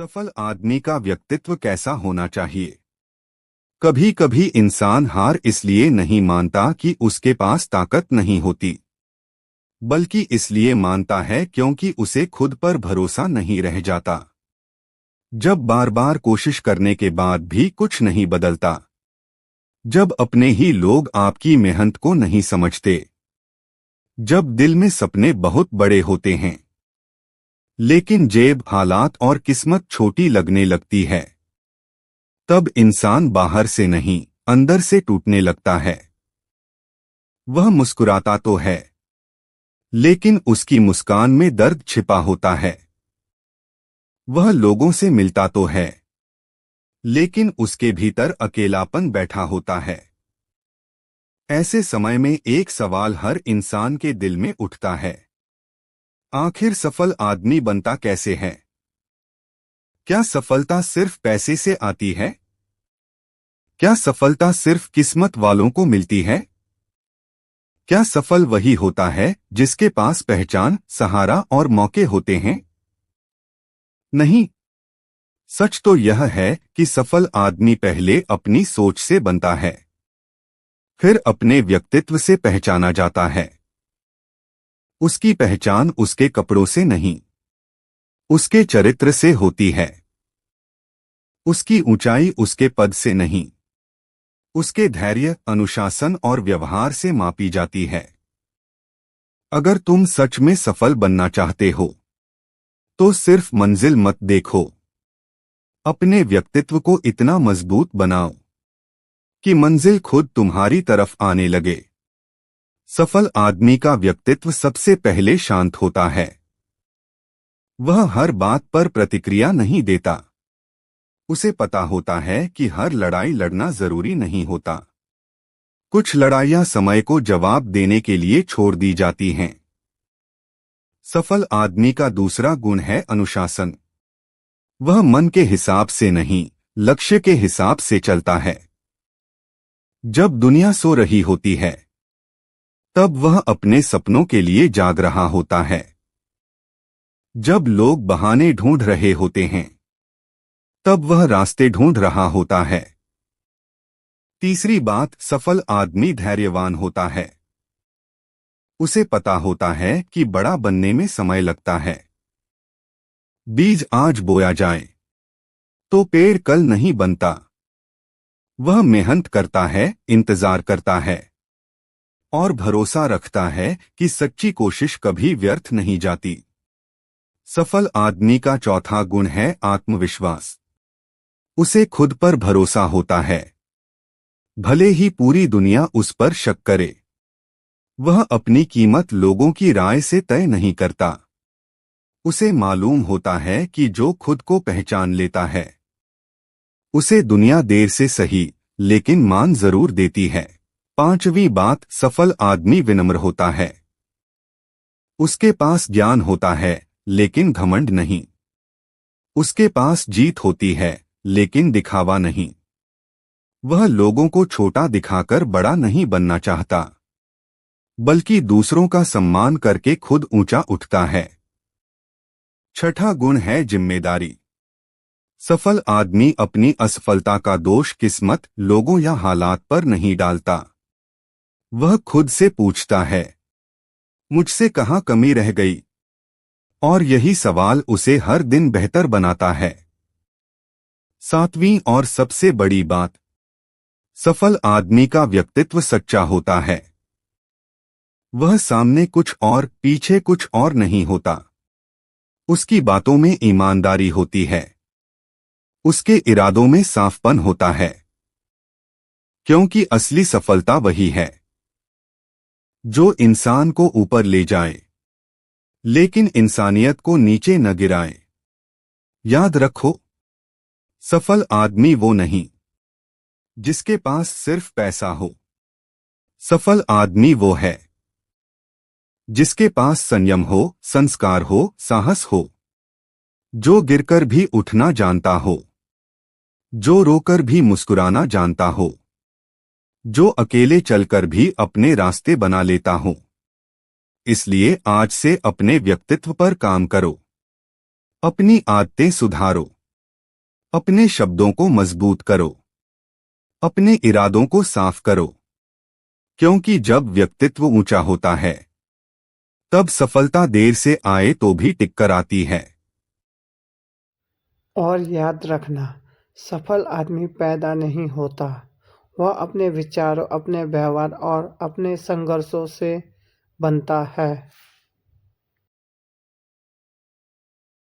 सफल आदमी का व्यक्तित्व कैसा होना चाहिए। कभी कभी इंसान हार इसलिए नहीं मानता कि उसके पास ताकत नहीं होती, बल्कि इसलिए मानता है क्योंकि उसे खुद पर भरोसा नहीं रह जाता। जब बार बार कोशिश करने के बाद भी कुछ नहीं बदलता, जब अपने ही लोग आपकी मेहनत को नहीं समझते, जब दिल में सपने बहुत बड़े होते हैं लेकिन जेब, हालात और किस्मत छोटी लगने लगती है, तब इंसान बाहर से नहीं अंदर से टूटने लगता है। वह मुस्कुराता तो है, लेकिन उसकी मुस्कान में दर्द छिपा होता है। वह लोगों से मिलता तो है, लेकिन उसके भीतर अकेलापन बैठा होता है। ऐसे समय में एक सवाल हर इंसान के दिल में उठता है, आखिर सफल आदमी बनता कैसे है? क्या सफलता सिर्फ पैसे से आती है? क्या सफलता सिर्फ किस्मत वालों को मिलती है? क्या सफल वही होता है जिसके पास पहचान, सहारा और मौके होते हैं? नहीं, सच तो यह है कि सफल आदमी पहले अपनी सोच से बनता है, फिर अपने व्यक्तित्व से पहचाना जाता है। उसकी पहचान उसके कपड़ों से नहीं, उसके चरित्र से होती है। उसकी ऊंचाई उसके पद से नहीं, उसके धैर्य, अनुशासन और व्यवहार से मापी जाती है। अगर तुम सच में सफल बनना चाहते हो, तो सिर्फ मंजिल मत देखो, अपने व्यक्तित्व को इतना मजबूत बनाओ कि मंजिल खुद तुम्हारी तरफ आने लगे। सफल आदमी का व्यक्तित्व सबसे पहले शांत होता है। वह हर बात पर प्रतिक्रिया नहीं देता। उसे पता होता है कि हर लड़ाई लड़ना जरूरी नहीं होता। कुछ लड़ाइयां समय को जवाब देने के लिए छोड़ दी जाती हैं। सफल आदमी का दूसरा गुण है अनुशासन। वह मन के हिसाब से नहीं, लक्ष्य के हिसाब से चलता है। जब दुनिया सो रही होती है, तब वह अपने सपनों के लिए जाग रहा होता है। जब लोग बहाने ढूंढ रहे होते हैं, तब वह रास्ते ढूंढ रहा होता है। तीसरी बात, सफल आदमी धैर्यवान होता है। उसे पता होता है कि बड़ा बनने में समय लगता है। बीज आज बोया जाए तो पेड़ कल नहीं बनता। वह मेहनत करता है, इंतजार करता है और भरोसा रखता है कि सच्ची कोशिश कभी व्यर्थ नहीं जाती। सफल आदमी का चौथा गुण है आत्मविश्वास। उसे खुद पर भरोसा होता है, भले ही पूरी दुनिया उस पर शक करे। वह अपनी कीमत लोगों की राय से तय नहीं करता। उसे मालूम होता है कि जो खुद को पहचान लेता है, उसे दुनिया देर से सही लेकिन मान जरूर देती है। पांचवी बात, सफल आदमी विनम्र होता है। उसके पास ज्ञान होता है लेकिन घमंड नहीं। उसके पास जीत होती है लेकिन दिखावा नहीं। वह लोगों को छोटा दिखाकर बड़ा नहीं बनना चाहता, बल्कि दूसरों का सम्मान करके खुद ऊंचा उठता है। छठा गुण है जिम्मेदारी। सफल आदमी अपनी असफलता का दोष किस्मत, लोगों या हालात पर नहीं डालता। वह खुद से पूछता है, मुझसे कहाँ कमी रह गई? और यही सवाल उसे हर दिन बेहतर बनाता है। सातवीं और सबसे बड़ी बात, सफल आदमी का व्यक्तित्व सच्चा होता है। वह सामने कुछ और, पीछे कुछ और नहीं होता। उसकी बातों में ईमानदारी होती है, उसके इरादों में साफपन होता है। क्योंकि असली सफलता वही है जो इंसान को ऊपर ले जाए, लेकिन इंसानियत को नीचे न गिराए। याद रखो, सफल आदमी वो नहीं जिसके पास सिर्फ पैसा हो। सफल आदमी वो है जिसके पास संयम हो, संस्कार हो, साहस हो, जो गिरकर भी उठना जानता हो, जो रोकर भी मुस्कुराना जानता हो, जो अकेले चलकर भी अपने रास्ते बना लेता हो। इसलिए आज से अपने व्यक्तित्व पर काम करो, अपनी आदतें सुधारो, अपने शब्दों को मजबूत करो। अपने इरादों को साफ करो, क्योंकि जब व्यक्तित्व ऊंचा होता है तब सफलता देर से आए तो भी टिककर आती है। और याद रखना, सफल आदमी पैदा नहीं होता, वह अपने विचारों, अपने व्यवहार और अपने संघर्षों से बनता है।